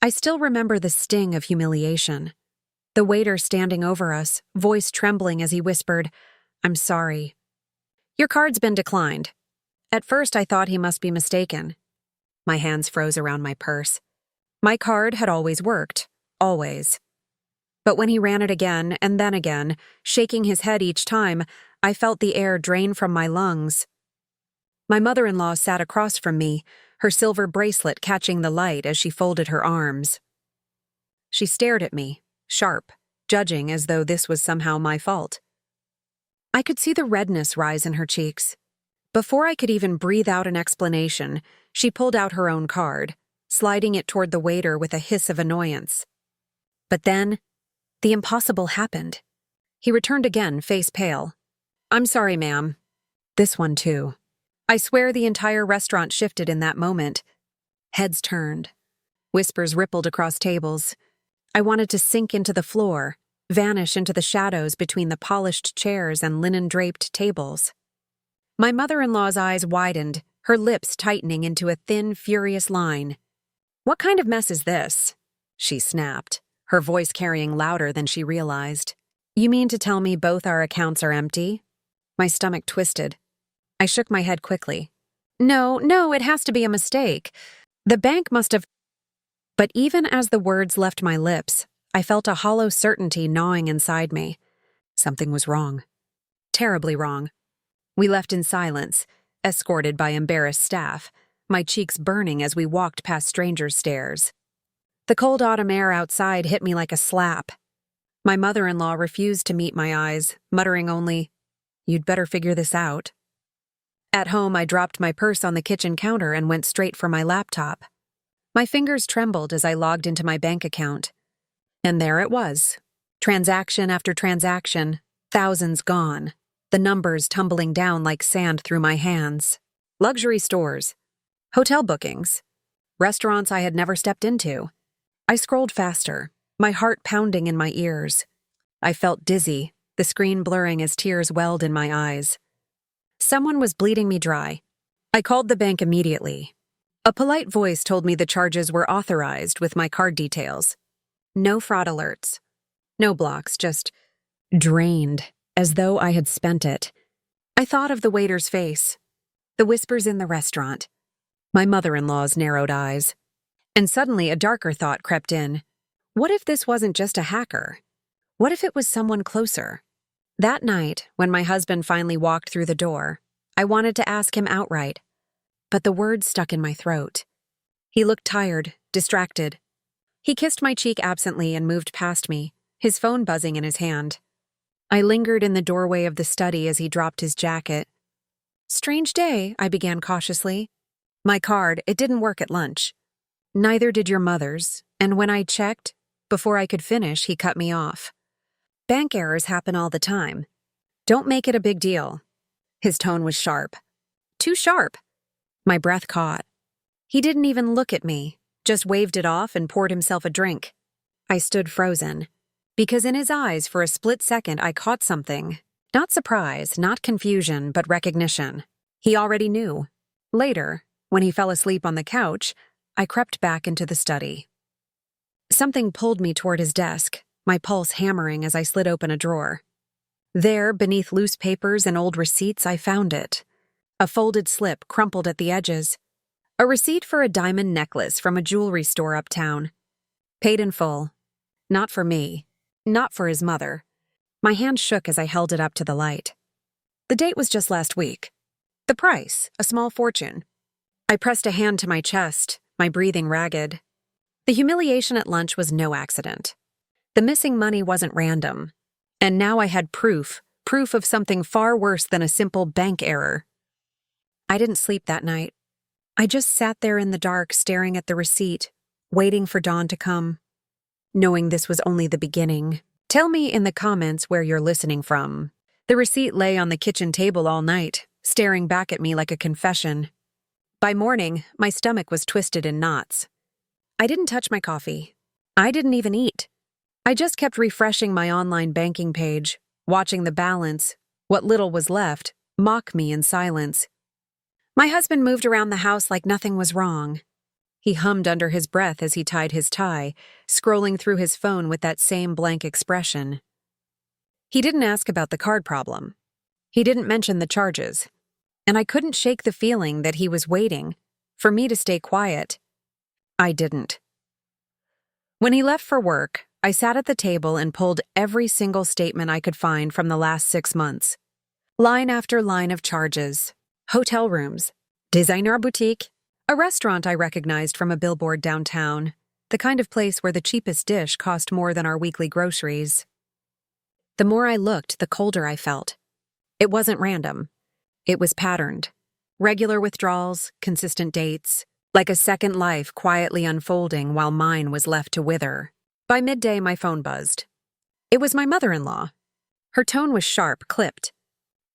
I still remember the sting of humiliation. The waiter standing over us, voice trembling as he whispered, "I'm sorry. Your card's been declined." At first, I thought he must be mistaken. My hands froze around my purse. My card had always worked. Always. But when he ran it again and then again, shaking his head each time, I felt the air drain from my lungs. My mother-in-law sat across from me, her silver bracelet catching the light as she folded her arms. She stared at me, sharp, judging as though this was somehow my fault. I could see the redness rise in her cheeks. Before I could even breathe out an explanation, she pulled out her own card, sliding it toward the waiter with a hiss of annoyance. But then, the impossible happened. He returned again, face pale. "I'm sorry, ma'am." This one, too. I swear the entire restaurant shifted in that moment. Heads turned. Whispers rippled across tables. I wanted to sink into the floor, vanish into the shadows between the polished chairs and linen-draped tables. My mother-in-law's eyes widened, her lips tightening into a thin, furious line. "What kind of mess is this?" she snapped, her voice carrying louder than she realized. "You mean to tell me both our accounts are empty?" My stomach twisted. I shook my head quickly. No, it has to be a mistake. The bank must have..." But even as the words left my lips, I felt a hollow certainty gnawing inside me. Something was wrong. Terribly wrong. We left in silence, escorted by embarrassed staff, my cheeks burning as we walked past strangers' stares. The cold autumn air outside hit me like a slap. My mother-in-law refused to meet my eyes, muttering only, "You'd better figure this out." At home, I dropped my purse on the kitchen counter and went straight for my laptop. My fingers trembled as I logged into my bank account. And there it was. Transaction after transaction, thousands gone, the numbers tumbling down like sand through my hands. Luxury stores, hotel bookings, restaurants I had never stepped into. I scrolled faster, my heart pounding in my ears. I felt dizzy, the screen blurring as tears welled in my eyes. Someone was bleeding me dry. I called the bank immediately. A polite voice told me the charges were authorized with my card details. No fraud alerts. No blocks, just drained, as though I had spent it. I thought of the waiter's face, the whispers in the restaurant, my mother-in-law's narrowed eyes. And suddenly a darker thought crept in. What if this wasn't just a hacker? What if it was someone closer? That night, when my husband finally walked through the door, I wanted to ask him outright, but the words stuck in my throat. He looked tired, distracted. He kissed my cheek absently and moved past me, his phone buzzing in his hand. I lingered in the doorway of the study as he dropped his jacket. "Strange day," I began cautiously. "My card, it didn't work at lunch. Neither did your mother's, and when I checked, before I could finish, he cut me off. Bank errors happen all the time. Don't make it a big deal." His tone was sharp. Too sharp. My breath caught. He didn't even look at me, just waved it off and poured himself a drink. I stood frozen, because in his eyes for a split second I caught something. Not surprise, not confusion, but recognition. He already knew. Later, when he fell asleep on the couch, I crept back into the study. Something pulled me toward his desk, my pulse hammering as I slid open a drawer. There, beneath loose papers and old receipts, I found it. A folded slip crumpled at the edges. A receipt for a diamond necklace from a jewelry store uptown. Paid in full. Not for me. Not for his mother. My hand shook as I held it up to the light. The date was just last week. The price, a small fortune. I pressed a hand to my chest, my breathing ragged. The humiliation at lunch was no accident. The missing money wasn't random. And now I had proof of something far worse than a simple bank error. I didn't sleep that night. I just sat there in the dark staring at the receipt, waiting for dawn to come, knowing this was only the beginning. Tell me in the comments where you're listening from. The receipt lay on the kitchen table all night, staring back at me like a confession. By morning, my stomach was twisted in knots. I didn't touch my coffee. I didn't even eat. I just kept refreshing my online banking page, watching the balance, what little was left, mock me in silence. My husband moved around the house like nothing was wrong. He hummed under his breath as he tied his tie, scrolling through his phone with that same blank expression. He didn't ask about the card problem. He didn't mention the charges. And I couldn't shake the feeling that he was waiting for me to stay quiet. I didn't. When he left for work, I sat at the table and pulled every single statement I could find from the last 6 months. Line after line of charges. Hotel rooms. Designer boutique. A restaurant I recognized from a billboard downtown. The kind of place where the cheapest dish cost more than our weekly groceries. The more I looked, the colder I felt. It wasn't random. It was patterned. Regular withdrawals, consistent dates, like a second life quietly unfolding while mine was left to wither. By midday, my phone buzzed. It was my mother-in-law. Her tone was sharp, clipped.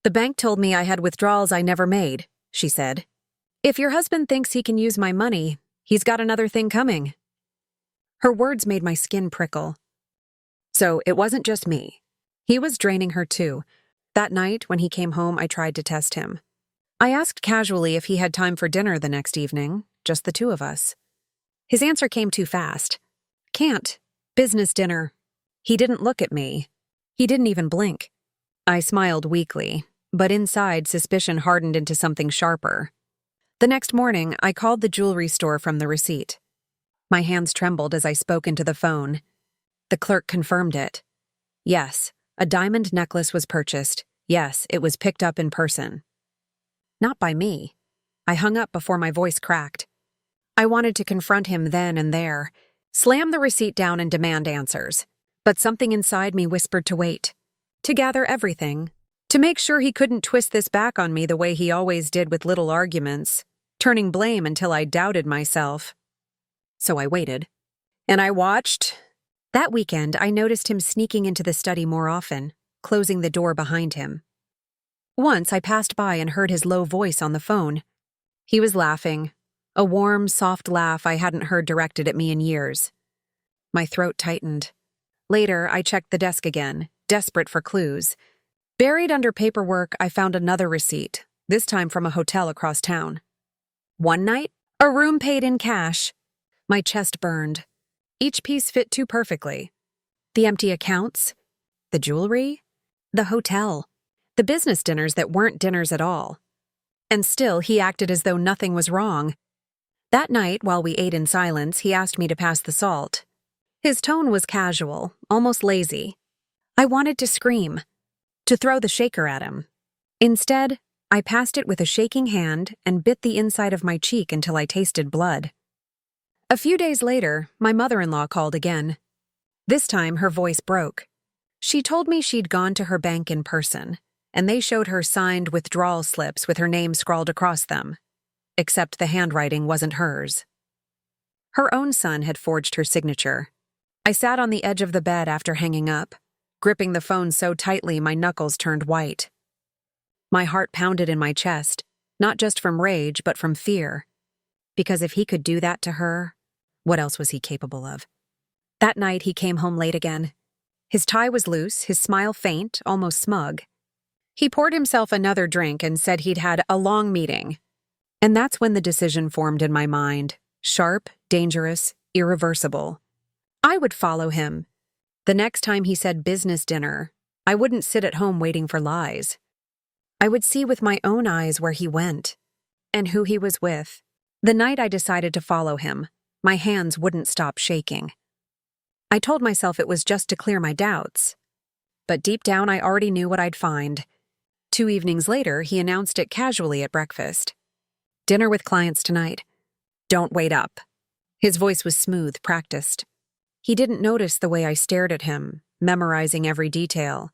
"The bank told me I had withdrawals I never made," she said. "If your husband thinks he can use my money, he's got another thing coming." Her words made my skin prickle. So it wasn't just me. He was draining her too. That night, when he came home, I tried to test him. I asked casually if he had time for dinner the next evening, just the two of us. His answer came too fast. "Can't. Business dinner." He didn't look at me. He didn't even blink. I smiled weakly, but inside suspicion hardened into something sharper. The next morning, I called the jewelry store from the receipt. My hands trembled as I spoke into the phone. The clerk confirmed it. Yes, a diamond necklace was purchased. Yes, it was picked up in person. Not by me. I hung up before my voice cracked. I wanted to confront him then and there, slam the receipt down and demand answers. But something inside me whispered to wait, to gather everything, to make sure he couldn't twist this back on me the way he always did with little arguments, turning blame until I doubted myself. So I waited. And I watched. That weekend, I noticed him sneaking into the study more often, closing the door behind him. Once I passed by and heard his low voice on the phone. He was laughing, a warm, soft laugh I hadn't heard directed at me in years. My throat tightened. Later, I checked the desk again, desperate for clues. Buried under paperwork, I found another receipt, this time from a hotel across town. One night, a room paid in cash. My chest burned. Each piece fit too perfectly. The empty accounts, the jewelry, the hotel, the business dinners that weren't dinners at all. And still, he acted as though nothing was wrong. That night, while we ate in silence, he asked me to pass the salt. His tone was casual, almost lazy. I wanted to scream, to throw the shaker at him. Instead, I passed it with a shaking hand and bit the inside of my cheek until I tasted blood. A few days later, my mother-in-law called again. This time, her voice broke. She told me she'd gone to her bank in person, and they showed her signed withdrawal slips with her name scrawled across them, except the handwriting wasn't hers. Her own son had forged her signature. I sat on the edge of the bed after hanging up, gripping the phone so tightly my knuckles turned white. My heart pounded in my chest, not just from rage but from fear. Because if he could do that to her, what else was he capable of? That night he came home late again. His tie was loose, his smile faint, almost smug. He poured himself another drink and said he'd had a long meeting. And that's when the decision formed in my mind. Sharp, dangerous, irreversible. I would follow him. The next time he said business dinner, I wouldn't sit at home waiting for lies. I would see with my own eyes where he went, and who he was with. The night I decided to follow him, my hands wouldn't stop shaking. I told myself it was just to clear my doubts. But deep down I already knew what I'd find. 2 evenings later, he announced it casually at breakfast. "Dinner with clients tonight. Don't wait up." His voice was smooth, practiced. He didn't notice the way I stared at him, memorizing every detail.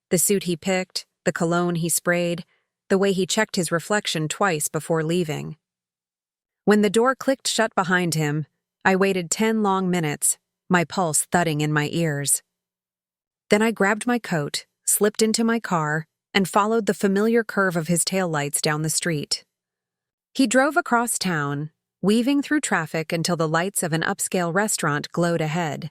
The suit he picked, the cologne he sprayed, the way he checked his reflection twice before leaving. When the door clicked shut behind him, I waited 10 long minutes, my pulse thudding in my ears. Then I grabbed my coat, slipped into my car, and followed the familiar curve of his taillights down the street. He drove across town, weaving through traffic until the lights of an upscale restaurant glowed ahead.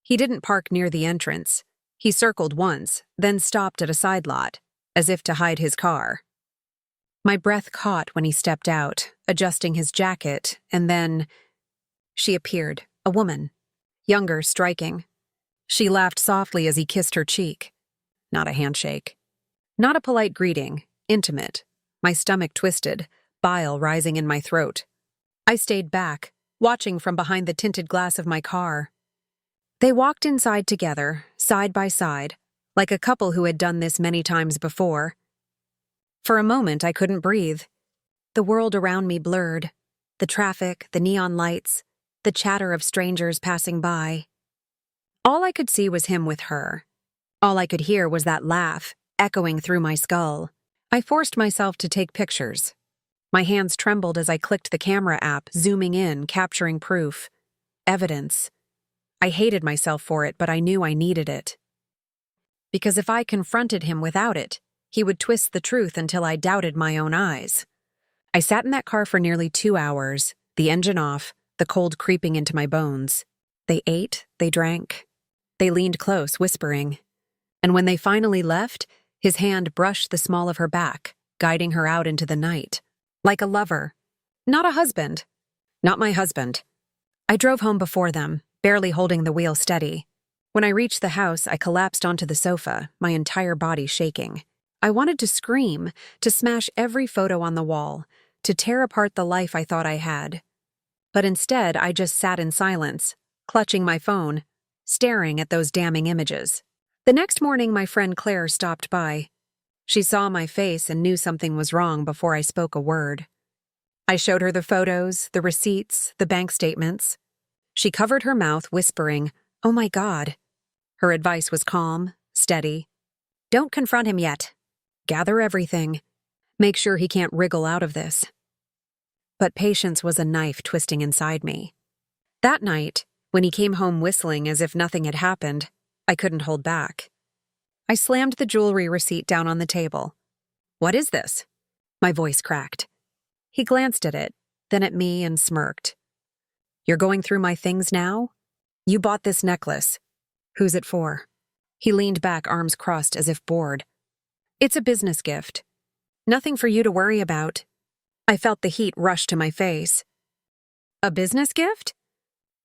He didn't park near the entrance. He circled once, then stopped at a side lot, as if to hide his car. My breath caught when he stepped out, adjusting his jacket, and then, She appeared, a woman. Younger, striking. She laughed softly as he kissed her cheek. Not a handshake. Not a polite greeting, intimate. My stomach twisted, bile rising in my throat. I stayed back, watching from behind the tinted glass of my car. They walked inside together, side by side, like a couple who had done this many times before. For a moment, I couldn't breathe. The world around me blurred. The traffic, the neon lights, the chatter of strangers passing by. All I could see was him with her. All I could hear was that laugh, echoing through my skull. I forced myself to take pictures. My hands trembled as I clicked the camera app, zooming in, capturing proof. Evidence. I hated myself for it, but I knew I needed it. Because if I confronted him without it, he would twist the truth until I doubted my own eyes. I sat in that car for nearly 2 hours, the engine off, the cold creeping into my bones. They ate, they drank. They leaned close, whispering. And when they finally left, his hand brushed the small of her back, guiding her out into the night. Like a lover. Not a husband. Not my husband. I drove home before them, barely holding the wheel steady. When I reached the house, I collapsed onto the sofa, my entire body shaking. I wanted to scream, to smash every photo on the wall, to tear apart the life I thought I had. But instead, I just sat in silence, clutching my phone, staring at those damning images. The next morning, my friend Claire stopped by. She saw my face and knew something was wrong before I spoke a word. I showed her the photos, the receipts, the bank statements. She covered her mouth, whispering, "Oh my God." Her advice was calm, steady. "Don't confront him yet. Gather everything. Make sure he can't wriggle out of this." But patience was a knife twisting inside me. That night, when he came home whistling as if nothing had happened, I couldn't hold back. I slammed the jewelry receipt down on the table. "What is this?" My voice cracked. He glanced at it, then at me and smirked. "You're going through my things now? You bought this necklace. Who's it for?" He leaned back, arms crossed as if bored. "It's a business gift. Nothing for you to worry about." I felt the heat rush to my face. "A business gift?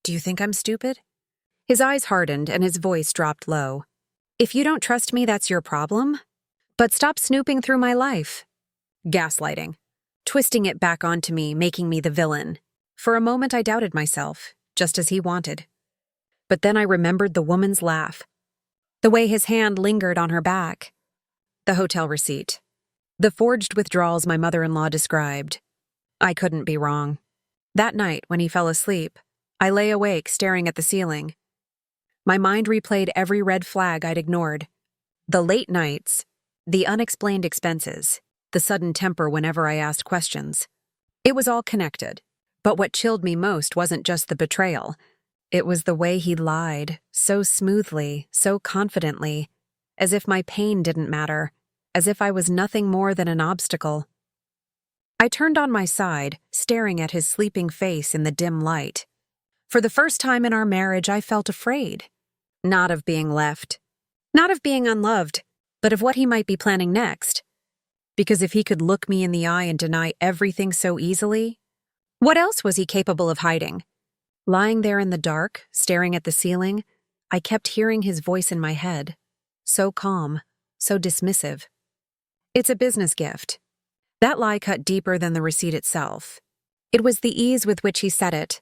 Do you think I'm stupid?" His eyes hardened and his voice dropped low. "If you don't trust me, that's your problem. But stop snooping through my life." Gaslighting. Twisting it back onto me, making me the villain. For a moment I doubted myself, just as he wanted. But then I remembered the woman's laugh. The way his hand lingered on her back. The hotel receipt. The forged withdrawals my mother-in-law described. I couldn't be wrong. That night, when he fell asleep, I lay awake staring at the ceiling. My mind replayed every red flag I'd ignored. The late nights, the unexplained expenses, the sudden temper whenever I asked questions. It was all connected. But what chilled me most wasn't just the betrayal. It was the way he lied, so smoothly, so confidently, as if my pain didn't matter, as if I was nothing more than an obstacle. I turned on my side, staring at his sleeping face in the dim light. For the first time in our marriage, I felt afraid. Not of being left. Not of being unloved, but of what he might be planning next. Because if he could look me in the eye and deny everything so easily, what else was he capable of hiding? Lying there in the dark, staring at the ceiling, I kept hearing his voice in my head. So calm, so dismissive. "It's a business gift." That lie cut deeper than the receipt itself. It was the ease with which he said it,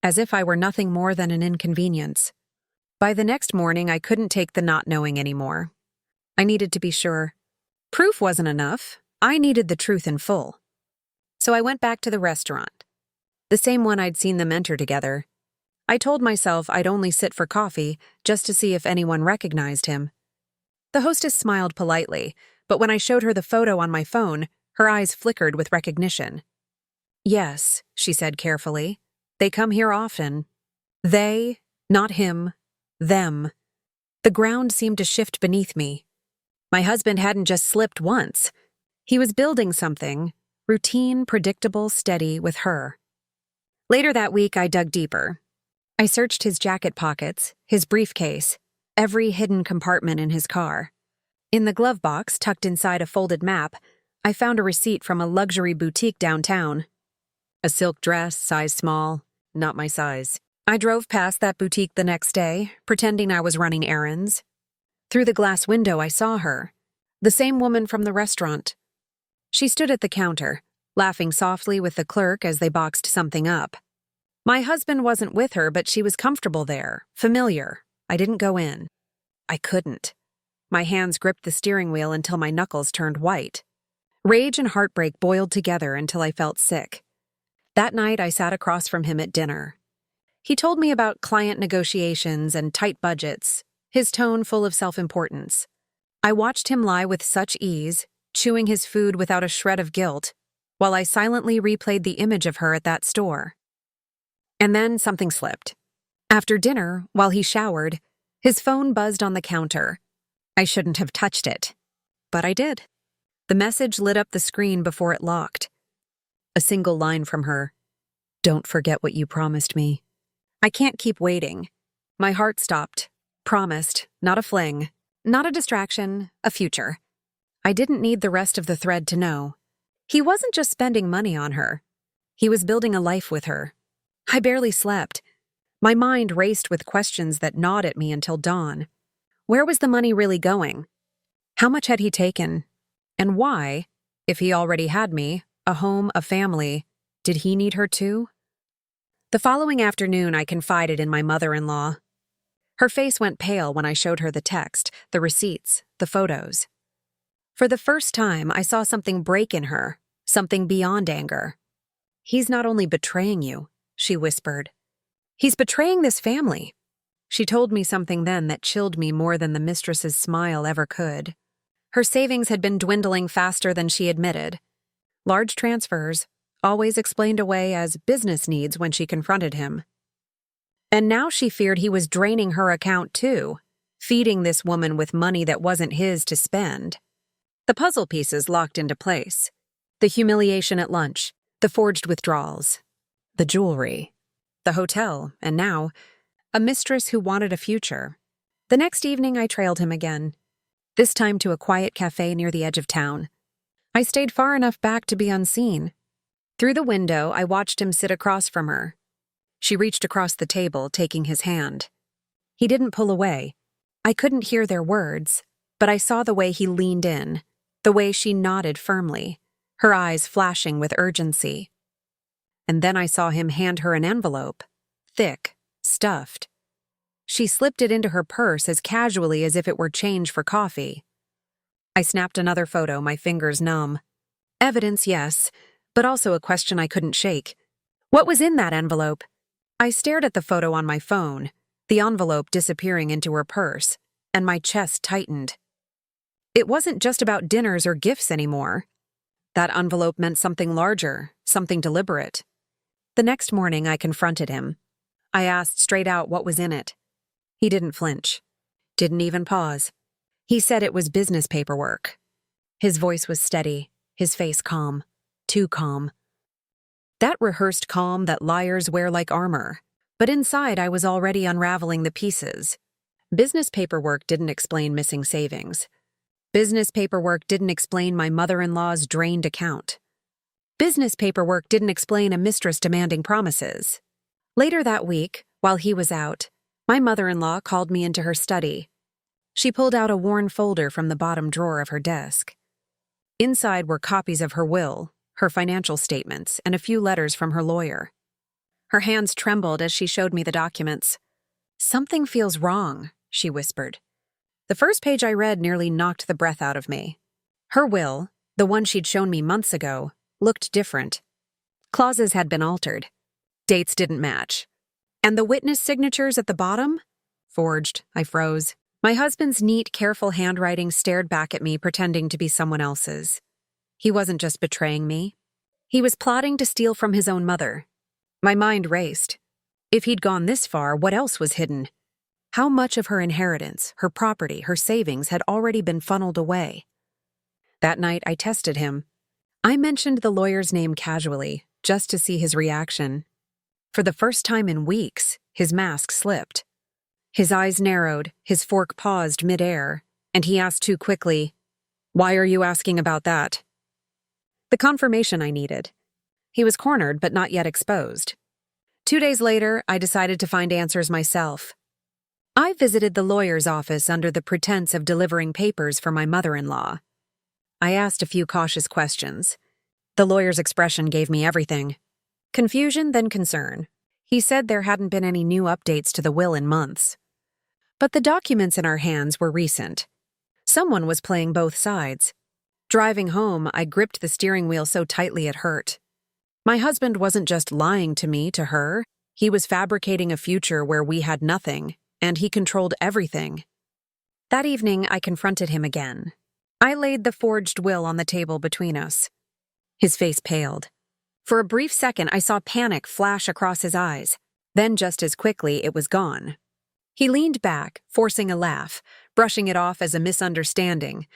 as if I were nothing more than an inconvenience. By the next morning, I couldn't take the not knowing anymore. I needed to be sure. Proof wasn't enough. I needed the truth in full. So I went back to the restaurant. The same one I'd seen them enter together. I told myself I'd only sit for coffee just to see if anyone recognized him. The hostess smiled politely, but when I showed her the photo on my phone, her eyes flickered with recognition. "Yes," she said carefully. "They come here often. They, not him, them." The ground seemed to shift beneath me. My husband hadn't just slipped once. He was building something, routine, predictable, steady, with her. Later that week, I dug deeper. I searched his jacket pockets, his briefcase, every hidden compartment in his car. In the glove box, tucked inside a folded map, I found a receipt from a luxury boutique downtown. A silk dress, size small, not my size. I drove past that boutique the next day, pretending I was running errands. Through the glass window, I saw her, the same woman from the restaurant. She stood at the counter, laughing softly with the clerk as they boxed something up. My husband wasn't with her, but she was comfortable there, familiar. I didn't go in. I couldn't. My hands gripped the steering wheel until my knuckles turned white. Rage and heartbreak boiled together until I felt sick. That night, I sat across from him at dinner. He told me about client negotiations and tight budgets, his tone full of self-importance. I watched him lie with such ease, chewing his food without a shred of guilt, while I silently replayed the image of her at that store. And then something slipped. After dinner, while he showered, his phone buzzed on the counter. I shouldn't have touched it, but I did. The message lit up the screen before it locked. A single line from her. "Don't forget what you promised me." I can't keep waiting. My heart stopped. Promised, not a fling, not a distraction, a future. I didn't need the rest of the thread to know. He wasn't just spending money on her. He was building a life with her. I barely slept. My mind raced with questions that gnawed at me until dawn. Where was the money really going? How much had he taken? And why, if he already had me, a home, a family, did he need her too? The following afternoon, I confided in my mother-in-law. Her face went pale when I showed her the text, the receipts, the photos. For the first time, I saw something break in her, something beyond anger. "He's not only betraying you," she whispered. "He's betraying this family." She told me something then that chilled me more than the mistress's smile ever could. Her savings had been dwindling faster than she admitted. Large transfers, always explained away as business needs when she confronted him. And now she feared he was draining her account too, feeding this woman with money that wasn't his to spend. The puzzle pieces locked into place. The humiliation at lunch, the forged withdrawals, the jewelry, the hotel, and now, a mistress who wanted a future. The next evening, I trailed him again, this time to a quiet cafe near the edge of town. I stayed far enough back to be unseen. Through the window, I watched him sit across from her. She reached across the table, taking his hand. He didn't pull away. I couldn't hear their words, but I saw the way he leaned in, the way she nodded firmly, her eyes flashing with urgency. And then I saw him hand her an envelope, thick, stuffed. She slipped it into her purse as casually as if it were change for coffee. I snapped another photo, my fingers numb. Evidence, yes, but also a question I couldn't shake. What was in that envelope? I stared at the photo on my phone, the envelope disappearing into her purse, and my chest tightened. It wasn't just about dinners or gifts anymore. That envelope meant something larger, something deliberate. The next morning, I confronted him. I asked straight out what was in it. He didn't flinch, didn't even pause. He said it was business paperwork. His voice was steady, his face calm, too calm. That rehearsed calm that liars wear like armor. But inside, I was already unraveling the pieces. Business paperwork didn't explain missing savings. Business paperwork didn't explain my mother-in-law's drained account. Business paperwork didn't explain a mistress demanding promises. Later that week, while he was out, my mother-in-law called me into her study. She pulled out a worn folder from the bottom drawer of her desk. Inside were copies of her will, her financial statements, and a few letters from her lawyer. Her hands trembled as she showed me the documents. "Something feels wrong," she whispered. The first page I read nearly knocked the breath out of me. Her will, the one she'd shown me months ago, looked different. Clauses had been altered. Dates didn't match. And the witness signatures at the bottom? Forged. I froze. My husband's neat, careful handwriting stared back at me, pretending to be someone else's. He wasn't just betraying me. He was plotting to steal from his own mother. My mind raced. If he'd gone this far, what else was hidden? How much of her inheritance, her property, her savings had already been funneled away? That night, I tested him. I mentioned the lawyer's name casually, just to see his reaction. For the first time in weeks, his mask slipped. His eyes narrowed, his fork paused midair, and he asked too quickly, "Why are you asking about that?" The confirmation I needed. He was cornered but not yet exposed. 2 days later, I decided to find answers myself. I visited the lawyer's office under the pretense of delivering papers for my mother-in-law. I asked a few cautious questions. The lawyer's expression gave me everything. Confusion, then concern. He said there hadn't been any new updates to the will in months. But the documents in our hands were recent. Someone was playing both sides. Driving home, I gripped the steering wheel so tightly it hurt. My husband wasn't just lying to me, to her. He was fabricating a future where we had nothing, and he controlled everything. That evening, I confronted him again. I laid the forged will on the table between us. His face paled. For a brief second, I saw panic flash across his eyes. Then, just as quickly, it was gone. He leaned back, forcing a laugh, brushing it off as a misunderstanding.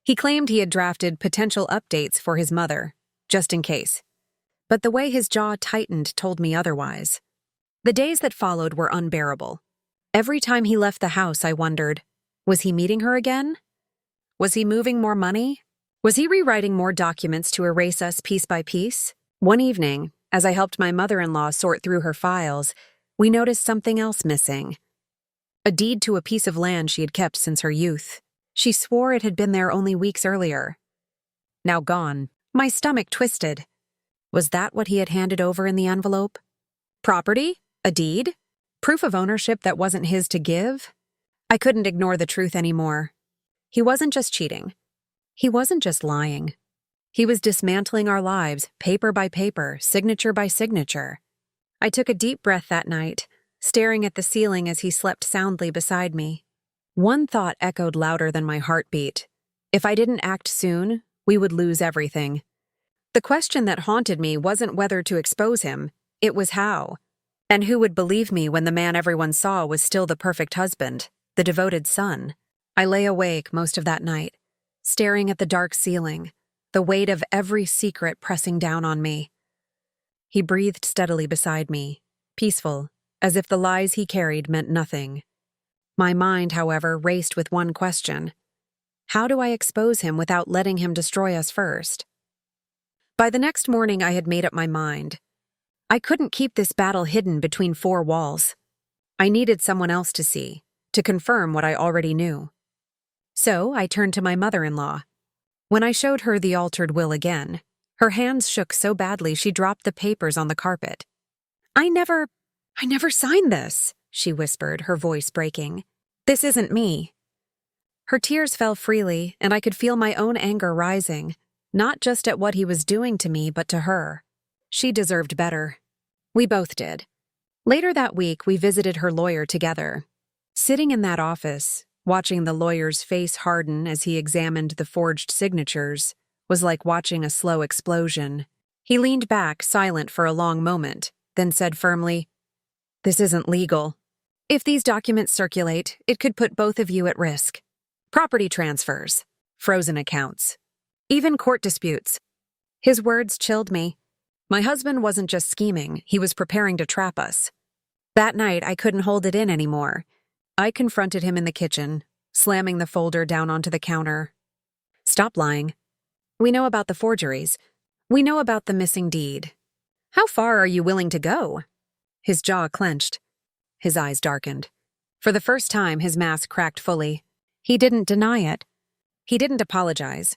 He claimed he had drafted potential updates for his mother, just in case. But the way his jaw tightened told me otherwise. The days that followed were unbearable. Every time he left the house, I wondered, was he meeting her again? Was he moving more money? Was he rewriting more documents to erase us piece by piece? One evening, as I helped my mother-in-law sort through her files, we noticed something else missing. A deed to a piece of land she had kept since her youth. She swore it had been there only weeks earlier. Now gone. My stomach twisted. Was that what he had handed over in the envelope? Property? A deed? Proof of ownership that wasn't his to give? I couldn't ignore the truth anymore. He wasn't just cheating. He wasn't just lying. He was dismantling our lives, paper by paper, signature by signature. I took a deep breath that night, staring at the ceiling as he slept soundly beside me. One thought echoed louder than my heartbeat. If I didn't act soon, we would lose everything. The question that haunted me wasn't whether to expose him, it was how. And who would believe me when the man everyone saw was still the perfect husband, the devoted son? I lay awake most of that night, staring at the dark ceiling, the weight of every secret pressing down on me. He breathed steadily beside me, peaceful, as if the lies he carried meant nothing. My mind, however, raced with one question. How do I expose him without letting him destroy us first? By the next morning, I had made up my mind. I couldn't keep this battle hidden between four walls. I needed someone else to see, to confirm what I already knew. So I turned to my mother-in-law. When I showed her the altered will again, her hands shook so badly she dropped the papers on the carpet. I never signed this, she whispered, her voice breaking. This isn't me. Her tears fell freely, and I could feel my own anger rising, not just at what he was doing to me, but to her. She deserved better. We both did. Later that week, we visited her lawyer together. Sitting in that office, watching the lawyer's face harden as he examined the forged signatures, was like watching a slow explosion. He leaned back, silent for a long moment, then said firmly, "This isn't legal. If these documents circulate, it could put both of you at risk. Property transfers, frozen accounts, even court disputes." His words chilled me. My husband wasn't just scheming, he was preparing to trap us. That night, I couldn't hold it in anymore. I confronted him in the kitchen, slamming the folder down onto the counter. Stop lying. We know about the forgeries. We know about the missing deed. How far are you willing to go? His jaw clenched. His eyes darkened. For the first time, his mask cracked fully. He didn't deny it. He didn't apologize.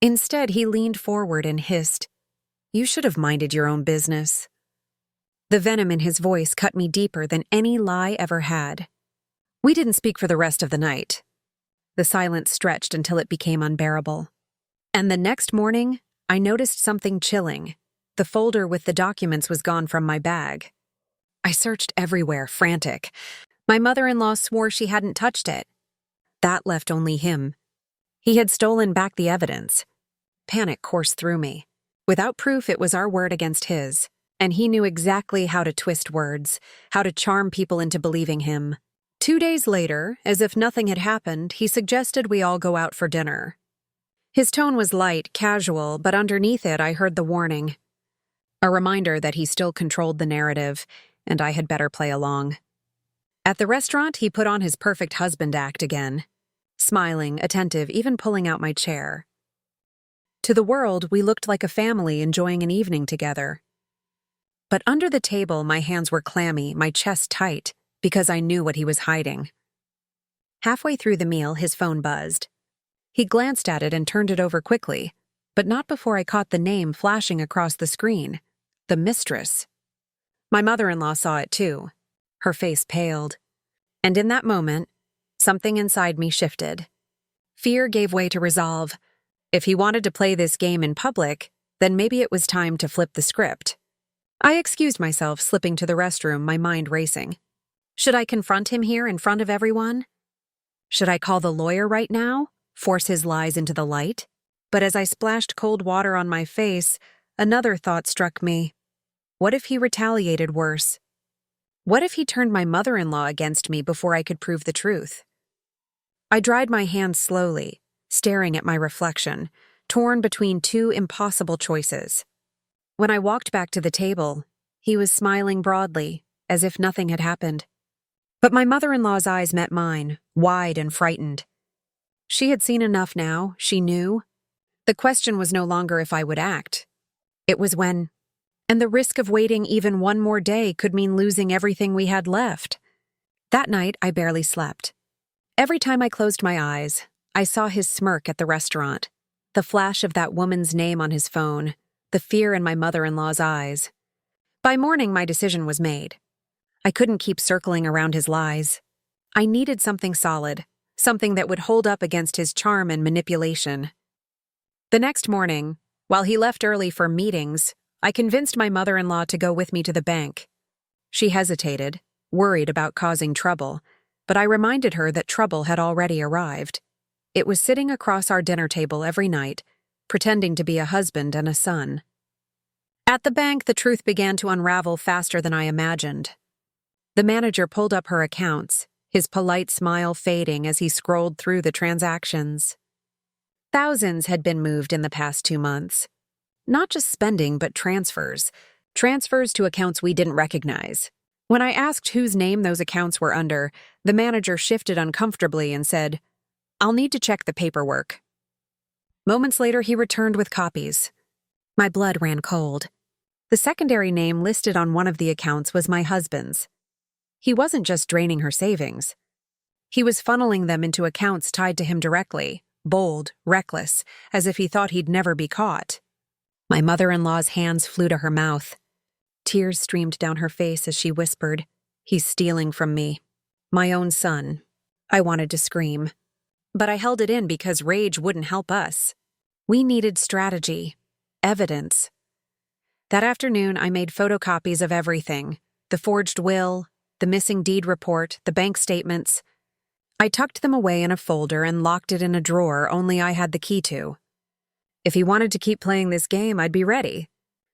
Instead, he leaned forward and hissed, "You should have minded your own business." The venom in his voice cut me deeper than any lie ever had. We didn't speak for the rest of the night. The silence stretched until it became unbearable. And the next morning, I noticed something chilling. The folder with the documents was gone from my bag. I searched everywhere, frantic. My mother-in-law swore she hadn't touched it. That left only him. He had stolen back the evidence. Panic coursed through me. Without proof, it was our word against his, and he knew exactly how to twist words, how to charm people into believing him. 2 days later, as if nothing had happened, he suggested we all go out for dinner. His tone was light, casual, but underneath it I heard the warning. A reminder that he still controlled the narrative, and I had better play along. At the restaurant, he put on his perfect husband act again. Smiling, attentive, even pulling out my chair. To the world, we looked like a family enjoying an evening together. But under the table, my hands were clammy, my chest tight, because I knew what he was hiding. Halfway through the meal, his phone buzzed. He glanced at it and turned it over quickly, but not before I caught the name flashing across the screen. The mistress. My mother-in-law saw it too. Her face paled. And in that moment, something inside me shifted. Fear gave way to resolve. If he wanted to play this game in public, then maybe it was time to flip the script. I excused myself, slipping to the restroom, my mind racing. Should I confront him here in front of everyone? Should I call the lawyer right now? Force his lies into the light? But as I splashed cold water on my face, another thought struck me. What if he retaliated worse? What if he turned my mother-in-law against me before I could prove the truth? I dried my hands slowly, staring at my reflection, torn between two impossible choices. When I walked back to the table, he was smiling broadly, as if nothing had happened. But my mother-in-law's eyes met mine, wide and frightened. She had seen enough now, she knew. The question was no longer if I would act. It was when. And the risk of waiting even one more day could mean losing everything we had left. That night, I barely slept. Every time I closed my eyes, I saw his smirk at the restaurant, the flash of that woman's name on his phone, the fear in my mother-in-law's eyes. By morning, my decision was made. I couldn't keep circling around his lies. I needed something solid, something that would hold up against his charm and manipulation. The next morning, while he left early for meetings, I convinced my mother-in-law to go with me to the bank. She hesitated, worried about causing trouble, but I reminded her that trouble had already arrived. It was sitting across our dinner table every night, pretending to be a husband and a son. At the bank, the truth began to unravel faster than I imagined. The manager pulled up her accounts, his polite smile fading as he scrolled through the transactions. Thousands had been moved in the past 2 months. Not just spending, but transfers. Transfers to accounts we didn't recognize. When I asked whose name those accounts were under, the manager shifted uncomfortably and said, "I'll need to check the paperwork." Moments later, he returned with copies. My blood ran cold. The secondary name listed on one of the accounts was my husband's. He wasn't just draining her savings. He was funneling them into accounts tied to him directly, bold, reckless, as if he thought he'd never be caught. My mother-in-law's hands flew to her mouth. Tears streamed down her face as she whispered, "He's stealing from me. My own son." I wanted to scream. But I held it in because rage wouldn't help us. We needed strategy, evidence. That afternoon, I made photocopies of everything: the forged will, the missing deed report, the bank statements. I tucked them away in a folder and locked it in a drawer only I had the key to. If he wanted to keep playing this game, I'd be ready.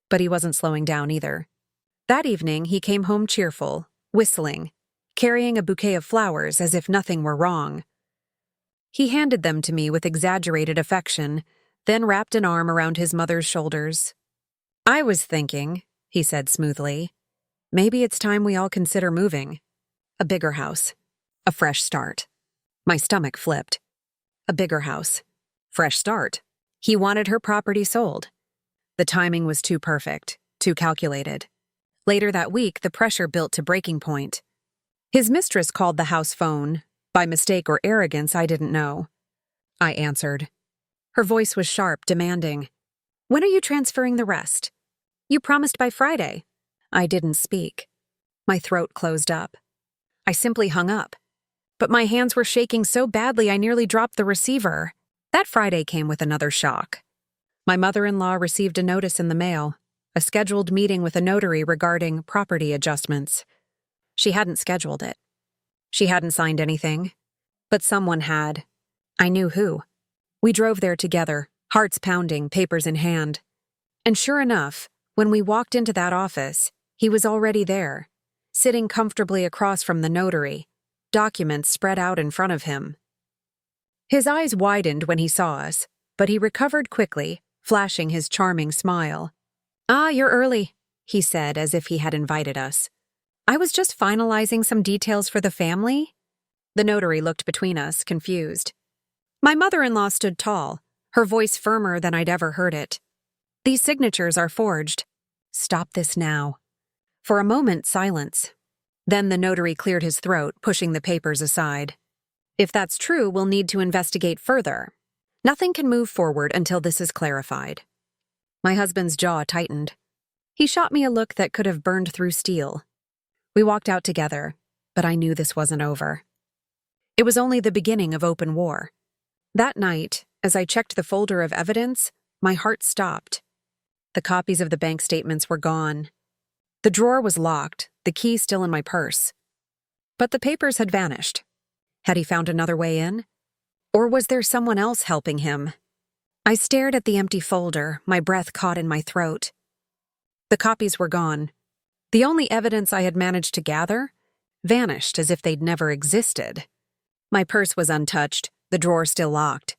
But he wasn't slowing down either. That evening, he came home cheerful, whistling, carrying a bouquet of flowers as if nothing were wrong. He handed them to me with exaggerated affection, then wrapped an arm around his mother's shoulders. "I was thinking," he said smoothly, "maybe it's time we all consider moving. A bigger house. A fresh start." My stomach flipped. A bigger house. Fresh start. He wanted her property sold. The timing was too perfect, too calculated. Later that week, the pressure built to breaking point. His mistress called the house phone. By mistake or arrogance, I didn't know. I answered. Her voice was sharp, demanding. "When are you transferring the rest?" "You promised by Friday." I didn't speak. My throat closed up. I simply hung up. But my hands were shaking so badly I nearly dropped the receiver. That Friday came with another shock. My mother-in-law received a notice in the mail, a scheduled meeting with a notary regarding property adjustments. She hadn't scheduled it. She hadn't signed anything. But someone had. I knew who. We drove there together, hearts pounding, papers in hand. And sure enough, when we walked into that office, he was already there, sitting comfortably across from the notary, documents spread out in front of him. His eyes widened when he saw us, but he recovered quickly, flashing his charming smile. "Ah, you're early," he said as if he had invited us. "I was just finalizing some details for the family." The notary looked between us, confused. My mother-in-law stood tall, her voice firmer than I'd ever heard it. "These signatures are forged." "Stop this now." For a moment, silence. Then the notary cleared his throat, pushing the papers aside. If that's true, we'll need to investigate further. Nothing can move forward until this is clarified. My husband's jaw tightened. He shot me a look that could have burned through steel. We walked out together, but I knew this wasn't over. It was only the beginning of open war. That night, as I checked the folder of evidence, my heart stopped. The copies of the bank statements were gone. The drawer was locked, the key still in my purse. But the papers had vanished. Had he found another way in? Or was there someone else helping him? I stared at the empty folder, my breath caught in my throat. The copies were gone. The only evidence I had managed to gather vanished as if they'd never existed. My purse was untouched, the drawer still locked.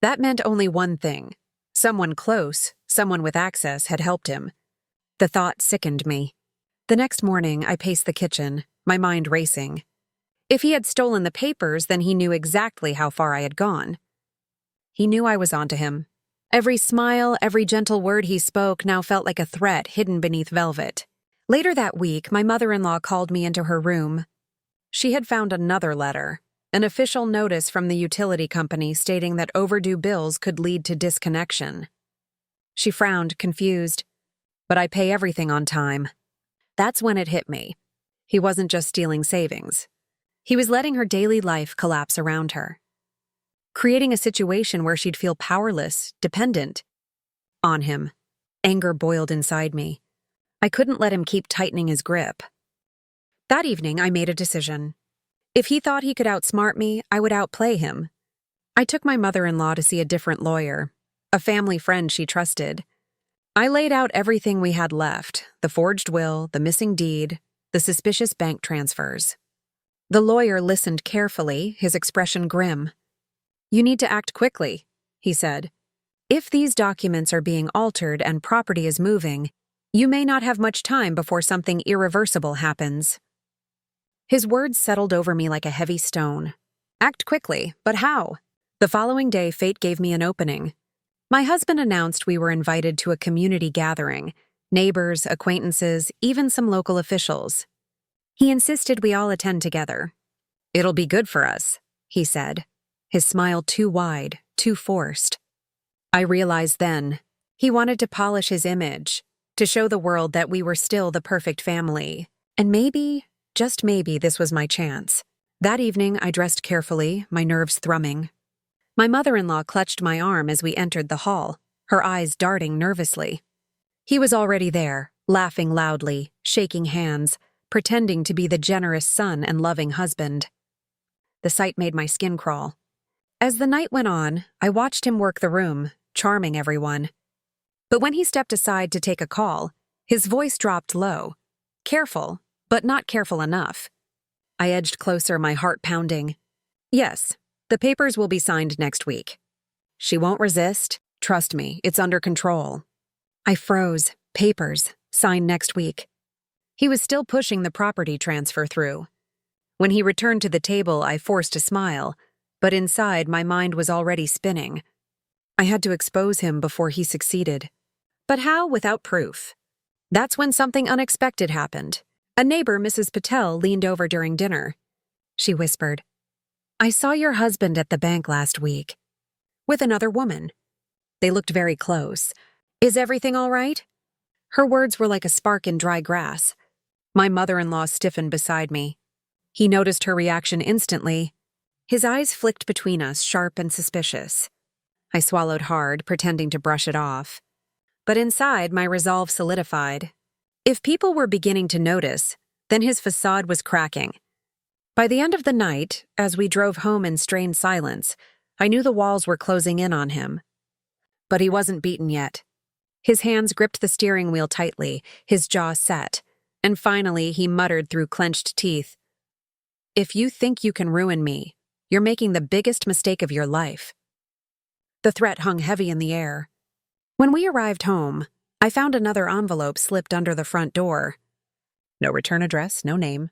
That meant only one thing. Someone close, someone with access, had helped him. The thought sickened me. The next morning, I paced the kitchen, my mind racing. If he had stolen the papers, then he knew exactly how far I had gone. He knew I was onto him. Every smile, every gentle word he spoke now felt like a threat hidden beneath velvet. Later that week, my mother-in-law called me into her room. She had found another letter, an official notice from the utility company stating that overdue bills could lead to disconnection. She frowned, confused. But I pay everything on time. That's when it hit me. He wasn't just stealing savings. He was letting her daily life collapse around her, creating a situation where she'd feel powerless, dependent on him. Anger boiled inside me. I couldn't let him keep tightening his grip. That evening, I made a decision. If he thought he could outsmart me, I would outplay him. I took my mother-in-law to see a different lawyer, a family friend she trusted. I laid out everything we had left, the forged will, the missing deed, the suspicious bank transfers. The lawyer listened carefully, his expression grim. "You need to act quickly," he said. "If these documents are being altered and property is moving, you may not have much time before something irreversible happens." His words settled over me like a heavy stone. Act quickly, but how? The following day, fate gave me an opening. My husband announced we were invited to a community gathering, neighbors, acquaintances, even some local officials. He insisted we all attend together. "It'll be good for us," he said, his smile too wide, too forced. I realized then, he wanted to polish his image, to show the world that we were still the perfect family. And maybe, just maybe, this was my chance. That evening, I dressed carefully, my nerves thrumming. My mother-in-law clutched my arm as we entered the hall, her eyes darting nervously. He was already there, laughing loudly, shaking hands, pretending to be the generous son and loving husband. The sight made my skin crawl. As the night went on, I watched him work the room, charming everyone. But when he stepped aside to take a call, his voice dropped low. Careful, but not careful enough. I edged closer, my heart pounding. "Yes, the papers will be signed next week." "She won't resist. Trust me, it's under control." I froze. Papers, signed next week. He was still pushing the property transfer through. When he returned to the table, I forced a smile, but inside my mind was already spinning. I had to expose him before he succeeded. But how without proof? That's when something unexpected happened. A neighbor, Mrs. Patel, leaned over during dinner. She whispered, "I saw your husband at the bank last week. With another woman." They looked very close. "Is everything all right?" Her words were like a spark in dry grass. My mother-in-law stiffened beside me. He noticed her reaction instantly. His eyes flicked between us, sharp and suspicious. I swallowed hard, pretending to brush it off. But inside, my resolve solidified. If people were beginning to notice, then his facade was cracking. By the end of the night, as we drove home in strained silence, I knew the walls were closing in on him. But he wasn't beaten yet. His hands gripped the steering wheel tightly, his jaw set, and finally he muttered through clenched teeth, "If you think you can ruin me, you're making the biggest mistake of your life." The threat hung heavy in the air. When we arrived home, I found another envelope slipped under the front door. No return address, no name.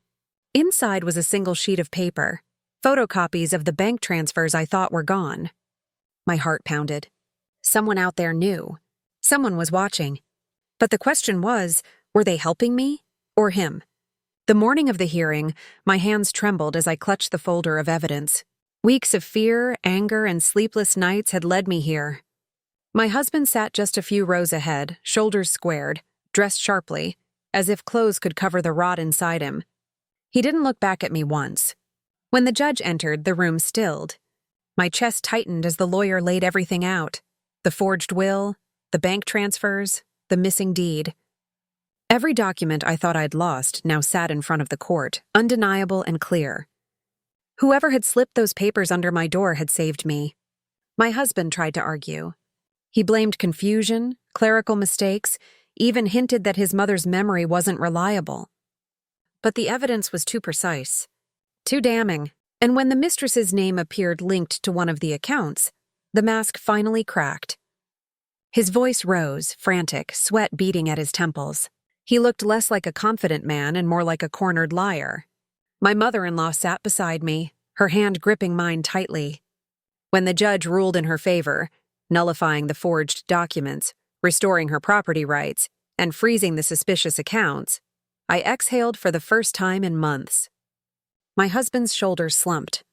Inside was a single sheet of paper, photocopies of the bank transfers I thought were gone. My heart pounded. Someone out there knew. Someone was watching. But the question was, were they helping me? Or him. The morning of the hearing, my hands trembled as I clutched the folder of evidence. Weeks of fear, anger, and sleepless nights had led me here. My husband sat just a few rows ahead, shoulders squared, dressed sharply, as if clothes could cover the rot inside him. He didn't look back at me once. When the judge entered, the room stilled. My chest tightened as the lawyer laid everything out. The forged will, the bank transfers, the missing deed. Every document I thought I'd lost now sat in front of the court, undeniable and clear. Whoever had slipped those papers under my door had saved me. My husband tried to argue. He blamed confusion, clerical mistakes, even hinted that his mother's memory wasn't reliable. But the evidence was too precise, too damning, and when the mistress's name appeared linked to one of the accounts, the mask finally cracked. His voice rose, frantic, sweat beading at his temples. He looked less like a confident man and more like a cornered liar. My mother-in-law sat beside me, her hand gripping mine tightly. When the judge ruled in her favor, nullifying the forged documents, restoring her property rights, and freezing the suspicious accounts, I exhaled for the first time in months. My husband's shoulders slumped.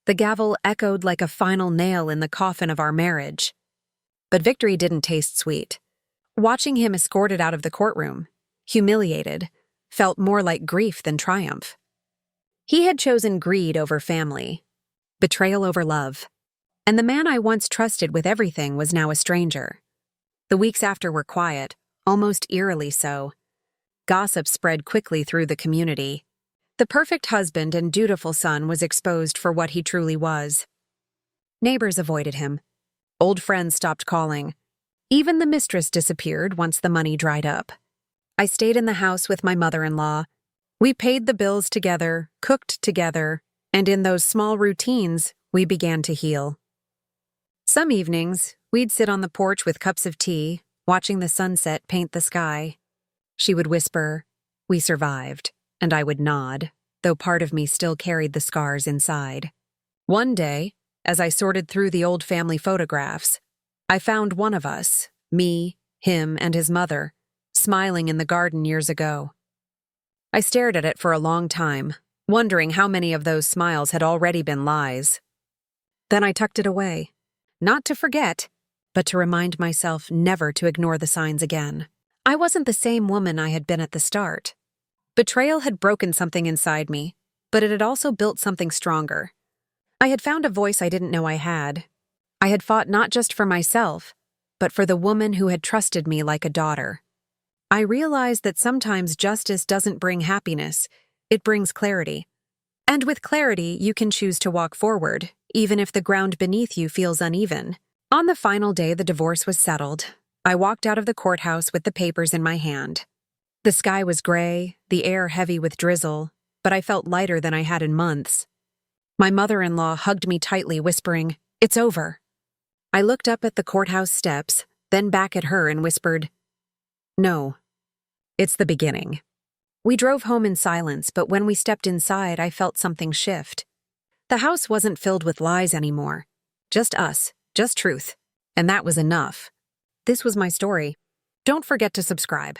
The gavel echoed like a final nail in the coffin of our marriage. But victory didn't taste sweet. Watching him escorted out of the courtroom, humiliated, felt more like grief than triumph. He had chosen greed over family, betrayal over love, and the man I once trusted with everything was now a stranger. The weeks after were quiet, almost eerily so. Gossip spread quickly through the community. The perfect husband and dutiful son was exposed for what he truly was. Neighbors avoided him. Old friends stopped calling. Even the mistress disappeared once the money dried up. I stayed in the house with my mother-in-law. We paid the bills together, cooked together, and in those small routines, we began to heal. Some evenings, we'd sit on the porch with cups of tea, watching the sunset paint the sky. She would whisper, "We survived," and I would nod, though part of me still carried the scars inside. One day, as I sorted through the old family photographs, I found one of us, me, him, and his mother, smiling in the garden years ago. I stared at it for a long time, wondering how many of those smiles had already been lies. Then I tucked it away, not to forget, but to remind myself never to ignore the signs again. I wasn't the same woman I had been at the start. Betrayal had broken something inside me, but it had also built something stronger. I had found a voice I didn't know I had. I had fought not just for myself, but for the woman who had trusted me like a daughter. I realized that sometimes justice doesn't bring happiness, it brings clarity. And with clarity, you can choose to walk forward, even if the ground beneath you feels uneven. On the final day the divorce was settled, I walked out of the courthouse with the papers in my hand. The sky was gray, the air heavy with drizzle, but I felt lighter than I had in months. My mother-in-law hugged me tightly, whispering, "It's over." I looked up at the courthouse steps, then back at her and whispered, "No, it's the beginning." We drove home in silence, but when we stepped inside, I felt something shift. The house wasn't filled with lies anymore. Just us, just truth. And that was enough. This was my story. Don't forget to subscribe.